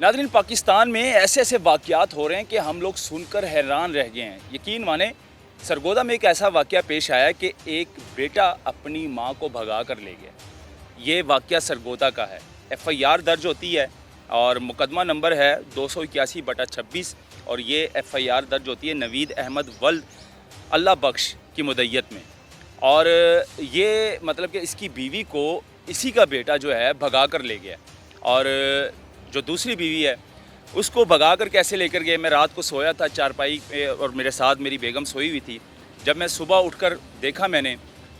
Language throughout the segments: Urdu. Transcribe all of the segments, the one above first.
ناظرین، پاکستان میں ایسے ایسے واقعات ہو رہے ہیں کہ ہم لوگ سن کر حیران رہ گئے ہیں۔ یقین مانیں، سرگودا میں ایک ایسا واقعہ پیش آیا کہ ایک بیٹا اپنی ماں کو بھگا کر لے گیا۔ یہ واقعہ سرگودا کا ہے۔ ایف آئی آر درج ہوتی ہے اور مقدمہ نمبر ہے 281/26 اور یہ ایف آئی آر درج ہوتی ہے نوید احمد ولد اللہ بخش کی مدیت میں۔ اور یہ مطلب کہ اس کی بیوی کو اسی کا بیٹا جو ہے بھگا کر لے گیا، اور جو دوسری بیوی ہے اس کو بھگا کر کیسے لے کر گئے۔ میں رات کو سویا تھا چارپائی پہ اور میرے ساتھ میری بیگم سوئی ہوئی تھی۔ جب میں صبح اٹھ کر دیکھا میں نے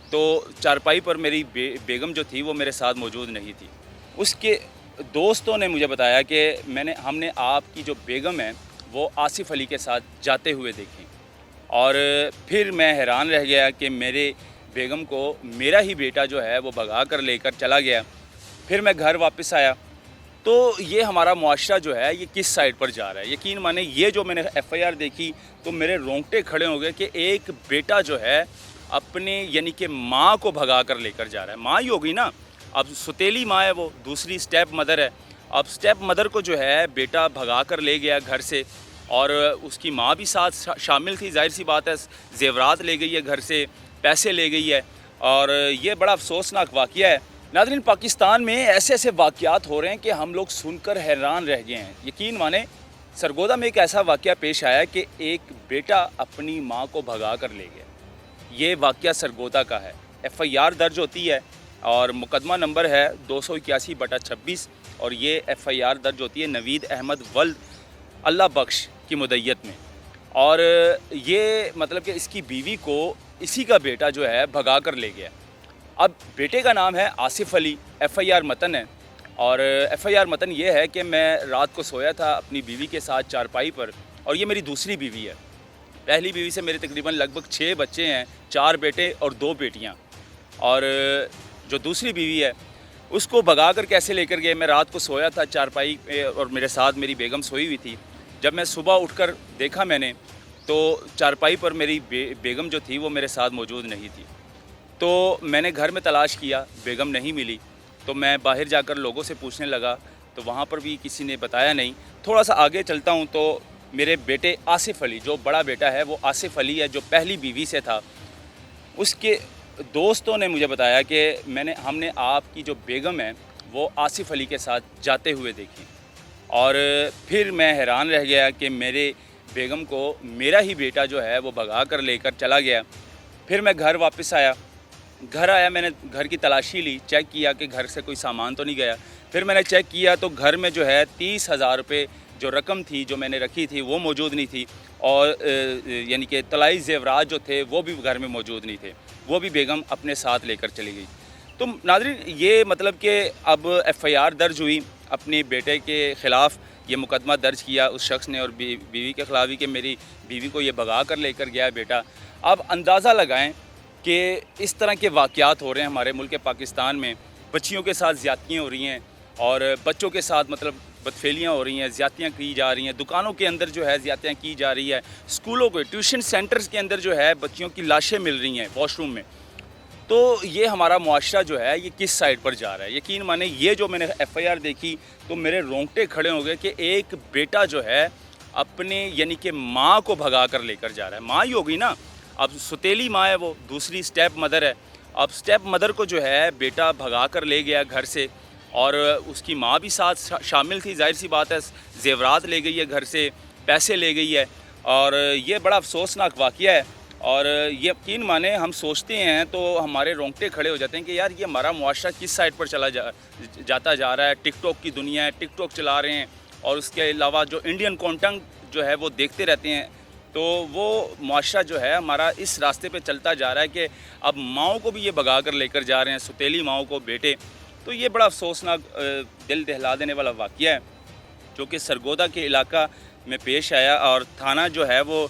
تو چارپائی پر میری بیگم جو تھی وہ میرے ساتھ موجود نہیں تھی۔ اس کے دوستوں نے مجھے بتایا کہ ہم نے آپ کی جو بیگم ہے وہ آصف علی کے ساتھ جاتے ہوئے دیکھی، اور پھر میں حیران رہ گیا کہ میرے بیگم کو میرا ہی بیٹا جو ہے وہ بھگا کر لے کر چلا گیا۔ پھر میں گھر واپس آیا تو یہ ہمارا معاشرہ جو ہے یہ کس سائڈ پر جا رہا ہے۔ یقین مانیں، یہ جو میں نے ایف آئی آر دیکھی تو میرے رونگٹے کھڑے ہو گئے کہ ایک بیٹا جو ہے اپنے یعنی کہ ماں کو بھگا کر لے کر جا رہا ہے۔ ماں ہی ہوگی نا، اب ستیلی ماں ہے وہ، دوسری سٹیپ مدر ہے۔ اب سٹیپ مدر کو جو ہے بیٹا بھگا کر لے گیا گھر سے، اور اس کی ماں بھی ساتھ شامل تھی۔ ظاہر سی بات ہے، زیورات لے گئی ہے گھر سے، پیسے لے گئی ہے، اور یہ بڑا افسوسناک واقعہ ہے۔ ناظرین، پاکستان میں ایسے ایسے واقعات ہو رہے ہیں کہ ہم لوگ سن کر حیران رہ گئے ہیں۔ یقین مانیں، سرگودا میں ایک ایسا واقعہ پیش آیا کہ ایک بیٹا اپنی ماں کو بھگا کر لے گیا۔ یہ واقعہ سرگودا کا ہے۔ ایف آئی آر درج ہوتی ہے اور مقدمہ نمبر ہے 281/26 اور یہ ایف آئی آر درج ہوتی ہے نوید احمد ولد اللہ بخش کی مدیت میں۔ اور یہ مطلب کہ اس کی بیوی کو اسی کا بیٹا جو ہے بھگا کر لے گیا۔ اب بیٹے کا نام ہے آصف علی۔ ایف آئی آر متن ہے، اور ایف آئی آر متن یہ ہے کہ میں رات کو سویا تھا اپنی بیوی کے ساتھ چارپائی پر، اور یہ میری دوسری بیوی ہے۔ پہلی بیوی سے میرے تقریباً لگ بھگ 6 بچے ہیں، 4 بیٹے اور 2 بیٹیاں، اور جو دوسری بیوی ہے اس کو بھگا کر کیسے لے کر گئے۔ میں رات کو سویا تھا چارپائی پہ اور میرے ساتھ میری بیگم سوئی ہوئی تھی۔ جب میں صبح اٹھ کر دیکھا میں نے تو چارپائی پر میری بیگم جو تھی وہ میرے ساتھ موجود نہیں تھی۔ تو میں نے گھر میں تلاش کیا، بیگم نہیں ملی، تو میں باہر جا کر لوگوں سے پوچھنے لگا تو وہاں پر بھی کسی نے بتایا نہیں۔ تھوڑا سا آگے چلتا ہوں تو میرے بیٹے آصف علی، جو بڑا بیٹا ہے وہ آصف علی ہے، جو پہلی بیوی سے تھا، اس کے دوستوں نے مجھے بتایا کہ ہم نے آپ کی جو بیگم ہے وہ آصف علی کے ساتھ جاتے ہوئے دیکھی، اور پھر میں حیران رہ گیا کہ میرے بیگم کو میرا ہی بیٹا جو ہے وہ بھگا کر لے کر چلا گیا۔ پھر میں گھر واپس آیا، میں نے گھر کی تلاشی لی، چیک کیا کہ گھر سے کوئی سامان تو نہیں گیا۔ پھر میں نے چیک کیا تو گھر میں جو ہے 30,000 روپے جو رقم تھی جو میں نے رکھی تھی وہ موجود نہیں تھی، اور یعنی کہ طلائی زیورات جو تھے وہ بھی گھر میں موجود نہیں تھے، وہ بھی بیگم اپنے ساتھ لے کر چلی گئی۔ تو ناظرین، یہ مطلب کہ اب ایف آئی آر درج ہوئی، اپنے بیٹے کے خلاف یہ مقدمہ درج کیا اس شخص نے، اور بیوی کے خلاف بھی کہ میری بیوی کو یہ بھگا کر لے کر گیا بیٹا۔ اب اندازہ لگائیں کہ اس طرح کے واقعات ہو رہے ہیں ہمارے ملک پاکستان میں، بچیوں کے ساتھ زیادتیاں ہو رہی ہیں، اور بچوں کے ساتھ مطلب بدفعلیاں ہو رہی ہیں، زیادتیاں کی جا رہی ہیں، دکانوں کے اندر جو ہے زیادتیاں کی جا رہی ہے، اسکولوں کے ٹیوشن سینٹرز کے اندر جو ہے بچیوں کی لاشیں مل رہی ہیں واش روم میں۔ تو یہ ہمارا معاشرہ جو ہے یہ کس سائڈ پر جا رہا ہے۔ یقین مانیں، یہ جو میں نے ایف آئی آر دیکھی تو میرے رونگٹے کھڑے ہو گئے کہ ایک بیٹا جو ہے اپنے یعنی کہ ماں کو بھگا کر لے کر جا رہا ہے۔ ماں ہی ہوگی نا، اب ستیلی ماں ہے وہ، دوسری سٹیپ مدر ہے۔ اب سٹیپ مدر کو جو ہے بیٹا بھگا کر لے گیا گھر سے، اور اس کی ماں بھی ساتھ شامل تھی۔ ظاہر سی بات ہے، زیورات لے گئی ہے گھر سے، پیسے لے گئی ہے، اور یہ بڑا افسوسناک واقعہ ہے۔ اور یقین مانیں، ہم سوچتے ہیں تو ہمارے رونگٹے کھڑے ہو جاتے ہیں کہ یار یہ ہمارا معاشرہ کس سائڈ پر چلا جاتا جا رہا ہے۔ ٹک ٹاک کی دنیا ہے، ٹک ٹاک چلا رہے ہیں، اور اس کے علاوہ جو انڈین کانٹینٹ جو ہے وہ دیکھتے رہتے ہیں، تو وہ معاشرہ جو ہے ہمارا اس راستے پہ چلتا جا رہا ہے کہ اب ماؤں کو بھی یہ بھگا کر لے کر جا رہے ہیں، ستیلی ماؤں کو بیٹے۔ تو یہ بڑا افسوسناک دل دہلا دینے والا واقعہ ہے جو کہ سرگودا کے علاقہ میں پیش آیا، اور تھانہ جو ہے وہ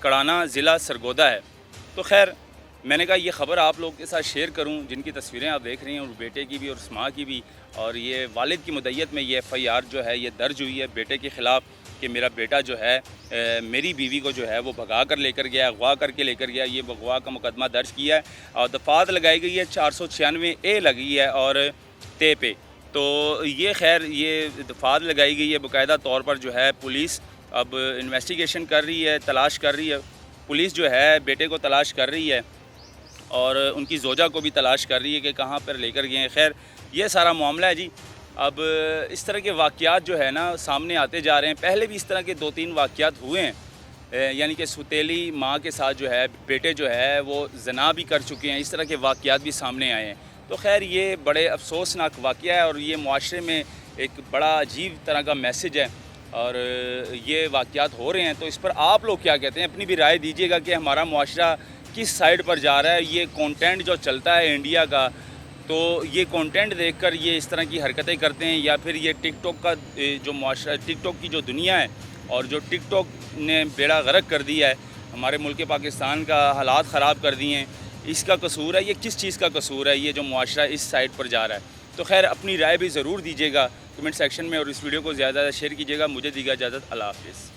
کڑانہ ضلع سرگودا ہے۔ تو خیر، میں نے کہا یہ خبر آپ لوگوں کے ساتھ شیئر کروں، جن کی تصویریں آپ دیکھ رہی ہیں، اور بیٹے کی بھی اور اس ماں کی بھی، اور یہ والد کی مدیت میں یہ ایف آئی آر جو ہے یہ درج ہوئی ہے بیٹے کے خلاف کہ میرا بیٹا جو ہے میری بیوی کو جو ہے وہ بھگا کر لے کر گیا، اغوا کر کے لے کر گیا۔ یہ اغوا کا مقدمہ درج کیا ہے، اور دفعات لگائی گئی ہے، 496A لگی ہے اور تے پہ۔ تو یہ خیر یہ دفعات لگائی گئی ہے باقاعدہ طور پر جو ہے پولیس اب انویسٹیگیشن کر رہی ہے، تلاش کر رہی ہے، پولیس جو ہے بیٹے کو تلاش کر رہی ہے اور ان کی زوجہ کو بھی تلاش کر رہی ہے کہ کہاں پر لے کر گئے ہیں. خیر یہ سارا معاملہ ہے جی. اب اس طرح کے واقعات جو ہے نا سامنے آتے جا رہے ہیں. پہلے بھی اس طرح کے 2-3 واقعات ہوئے ہیں، یعنی کہ سوتیلی ماں کے ساتھ جو ہے بیٹے جو ہے وہ زنا بھی کر چکے ہیں. اس طرح کے واقعات بھی سامنے آئے ہیں. تو خیر یہ بڑے افسوسناک واقعہ ہے اور یہ معاشرے میں ایک بڑا عجیب طرح کا میسج ہے اور یہ واقعات ہو رہے ہیں. تو اس پر آپ لوگ کیا کہتے ہیں؟ اپنی بھی رائے دیجیے گا کہ ہمارا معاشرہ کس سائیڈ پر جا رہا ہے. یہ کانٹینٹ جو چلتا ہے انڈیا کا، تو یہ کانٹینٹ دیکھ کر یہ اس طرح کی حرکتیں کرتے ہیں یا پھر یہ ٹک ٹاک کا جو معاشرہ، ٹک ٹاک کی جو دنیا ہے اور جو ٹک ٹاک نے بیڑا غرق کر دیا ہے، ہمارے ملک پاکستان کا حالات خراب کر دیے ہیں، اس کا قصور ہے؟ یہ کس چیز کا قصور ہے یہ جو معاشرہ اس سائڈ پر جا رہا ہے؟ تو خیر اپنی رائے بھی ضرور دیجیے گا کمنٹ سیکشن میں اور اس ویڈیو کو زیادہ زیادہ شیئر کیجیے گا. مجھے دیجیے گا اجازت. اللہ حافظ.